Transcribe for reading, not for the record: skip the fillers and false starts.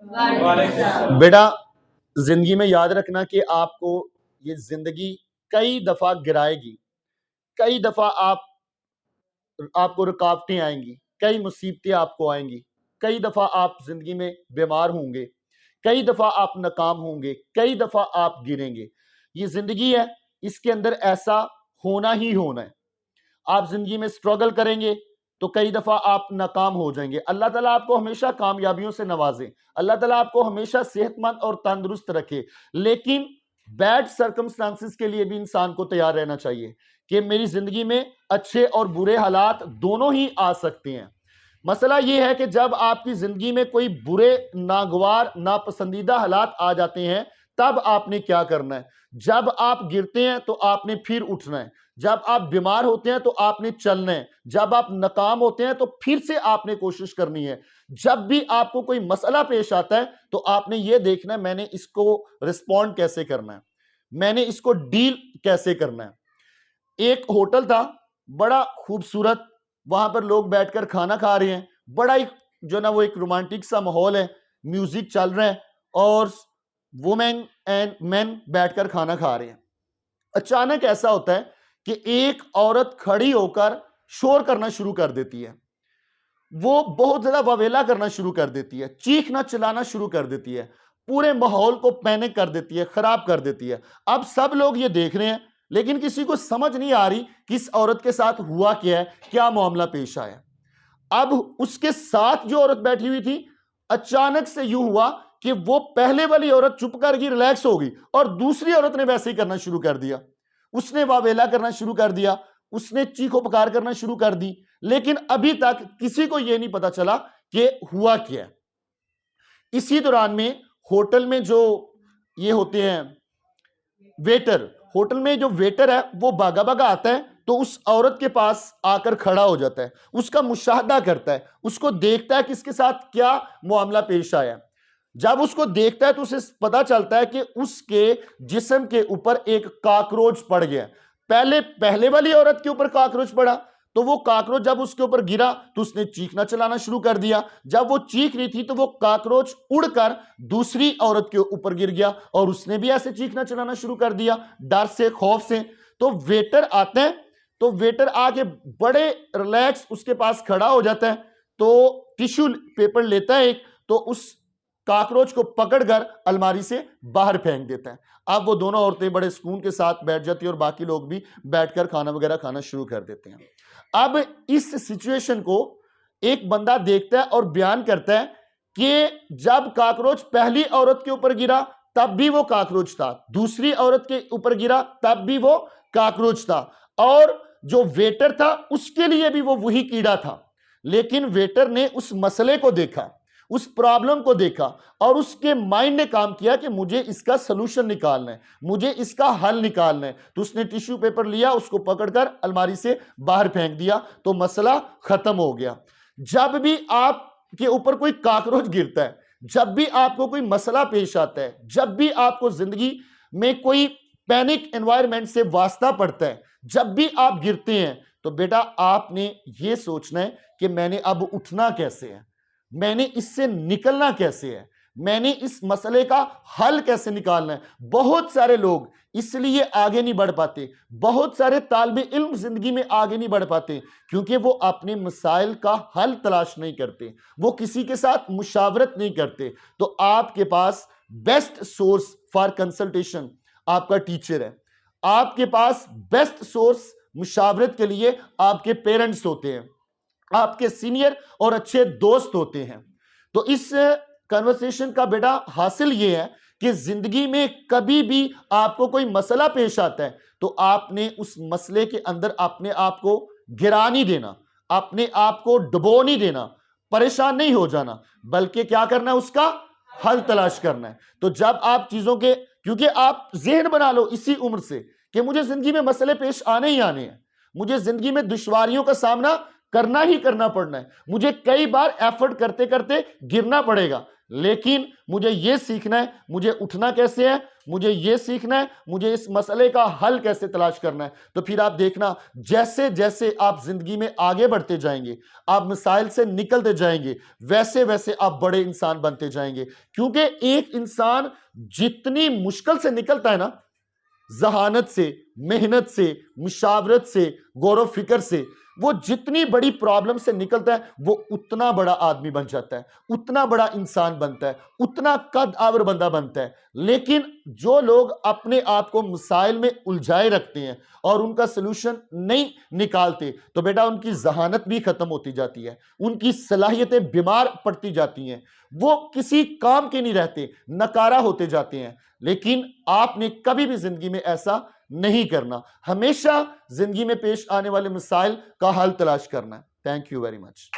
बेटा, जिंदगी में याद रखना कि आपको ये जिंदगी कई दफा गिराएगी, कई दफा आपको रुकावटें आएंगी, कई मुसीबतें आपको आएंगी, कई दफा आप जिंदगी में बीमार होंगे, कई दफा आप नाकाम होंगे, कई दफा आप गिरेंगे। ये जिंदगी है, इसके अंदर ऐसा होना ही होना है। आप जिंदगी में स्ट्रगल करेंगे तो कई दफा आप नाकाम हो जाएंगे। अल्लाह ताला आपको हमेशा कामयाबियों से नवाजे, अल्लाह ताला आपको हमेशा सेहतमंद और तंदुरुस्त रखे। लेकिन बैड सर्कमस्टांसिस के लिए भी इंसान को तैयार रहना चाहिए कि मेरी जिंदगी में अच्छे और बुरे हालात दोनों ही आ सकते हैं। मसला यह है कि जब आपकी जिंदगी में कोई बुरे, नागवार, नापसंदीदा हालात आ जाते हैं, तब आपने क्या करना है? जब आप गिरते हैं तो आपने फिर उठना है, जब आप बीमार होते हैं तो आपने चलना है, जब आप नाकाम होते हैं तो फिर से आपने कोशिश करनी है। जब भी आपको कोई मसला पेश आता है तो आपने यह देखना है मैंने इसको रिस्पॉन्ड कैसे करना है, मैंने इसको डील कैसे करना है। एक होटल था, बड़ा खूबसूरत, वहां पर लोग बैठकर खाना खा रहे हैं, बड़ा ही जो ना वो एक रोमांटिक सा माहौल है, म्यूजिक चल रहा है और वुमेन एंड मेन बैठकर खाना खा रहे हैं। अचानक ऐसा होता है कि एक औरत खड़ी होकर शोर करना शुरू कर देती है, वो बहुत ज्यादा ववेला करना शुरू कर देती है, चीखना चिल्लाना शुरू कर देती है, पूरे माहौल को पैनिक कर देती है, खराब कर देती है। अब सब लोग ये देख रहे हैं लेकिन किसी को समझ नहीं आ रही कि इस औरत के साथ हुआ क्या है, क्या मामला पेश आया। अब उसके साथ जो औरत बैठी हुई थी, अचानक से यूं हुआ कि वो पहले वाली औरत चुप कर गई, रिलैक्स हो गई, और दूसरी औरत ने वैसे ही करना शुरू कर दिया। उसने वावेला करना शुरू कर दिया, उसने चीखो पुकार करना शुरू कर दी। लेकिन अभी तक किसी को यह नहीं पता चला कि हुआ क्या है। इसी दौरान में होटल में जो ये होते हैं वेटर, होटल में जो वेटर है वो भागा भागा आता है तो उस औरत के पास आकर खड़ा हो जाता है, उसका मुशाहदा करता है, उसको देखता है कि इसके साथ क्या मामला पेश आया। जब उसको देखता है तो उसे पता चलता है कि उसके जिस्म के ऊपर एक काकरोच पड़ गया। पहले वाली औरत के ऊपर काकरोच पड़ा तो वो काकरोच जब उसके ऊपर गिरा तो उसने चीखना चलाना शुरू कर दिया। जब वो चीख रही थी तो वो काकरोच उड़कर दूसरी औरत के ऊपर गिर गया और उसने भी ऐसे चीखना चलाना शुरू कर दिया, डर से, खौफ से। तो वेटर आते हैं, तो वेटर आके बड़े रिलैक्स उसके पास खड़ा हो जाता है, तो टिश्यू पेपर लेता है एक, तो उस काकरोच को पकड़कर अलमारी से बाहर फेंक देता है। अब वो दोनों औरतें बड़े सुकून के साथ बैठ जाती है और बाकी लोग भी बैठकर खाना वगैरह खाना शुरू कर देते हैं। अब इस सिचुएशन को एक बंदा देखता है और बयान करता है कि जब काकरोच पहली औरत के ऊपर गिरा तब भी वो काकरोच था, दूसरी औरत के ऊपर गिरा तब भी वो काकरोच था, और जो वेटर था उसके लिए भी वो वही कीड़ा था। लेकिन वेटर ने उस मसले को देखा, उस प्रॉब्लम को देखा, और उसके माइंड ने काम किया कि मुझे इसका सलूशन निकालना है, मुझे इसका हल निकालना है। तो उसने टिश्यू पेपर लिया, उसको पकड़कर अलमारी से बाहर फेंक दिया, तो मसला खत्म हो गया। जब भी आपके ऊपर कोई काकरोच गिरता है, जब भी आपको कोई मसला पेश आता है, जब भी आपको जिंदगी में कोई पैनिक एनवायरनमेंट से वास्ता पड़ता है, जब भी आप गिरते हैं, तो बेटा आपने ये सोचना है कि मैंने अब उठना कैसे है, मैंने इससे निकलना कैसे है, मैंने इस मसले का हल कैसे निकालना है। बहुत सारे लोग इसलिए आगे नहीं बढ़ पाते, बहुत सारे तालिबे इल्म जिंदगी में आगे नहीं बढ़ पाते क्योंकि वो अपने मसाइल का हल तलाश नहीं करते, वो किसी के साथ मुशावरत नहीं करते। तो आपके पास बेस्ट सोर्स फॉर कंसल्टेशन आपका टीचर है, आपके पास बेस्ट सोर्स मुशावरत के लिए आपके पेरेंट्स होते हैं, आपके सीनियर और अच्छे दोस्त होते हैं। तो इस कन्वर्सेशन का बेटा हासिल यह है कि जिंदगी में कभी भी आपको कोई मसला पेश आता है तो आपने उस मसले के अंदर अपने आप को गिरा नहीं देना, अपने आप को डुबो नहीं देना, परेशान नहीं हो जाना, बल्कि क्या करना है, उसका हल तलाश करना है। तो जब आप चीजों के, क्योंकि आप जहन बना लो इसी उम्र से कि मुझे जिंदगी में मसले पेश आने ही आने हैं, मुझे जिंदगी में दुश्वारियों का सामना करना ही करना पड़ना है, मुझे कई बार एफर्ट करते करते गिरना पड़ेगा, लेकिन मुझे ये सीखना है मुझे उठना कैसे है, मुझे ये सीखना है मुझे इस मसले का हल कैसे तलाश करना है। तो फिर आप देखना जैसे जैसे आप जिंदगी में आगे बढ़ते जाएंगे, आप मसाइल से निकलते जाएंगे, वैसे वैसे आप बड़े इंसान बनते जाएंगे। क्योंकि एक इंसान जितनी मुश्किल से निकलता है ना, जहानत से, मेहनत से, मुशावरत से, गौर फिक्र से, वो जितनी बड़ी प्रॉब्लम से निकलता है वो उतना बड़ा आदमी बन जाता है, उतना बड़ा इंसान बनता है, उतना कद आवर बंदा बनता है। लेकिन जो लोग अपने आप को मसाइल में उलझाए रखते हैं और उनका सलूशन नहीं निकालते, तो बेटा उनकी जहानत भी खत्म होती जाती है, उनकी सलाहियतें बीमार पड़ती जाती हैं, वो किसी काम के नहीं रहते, नकारा होते जाते हैं। लेकिन आपने कभी भी जिंदगी में ऐसा नहीं करना, हमेशा जिंदगी में पेश आने वाले मसाइल का हल तलाश करना है। Thank you very much.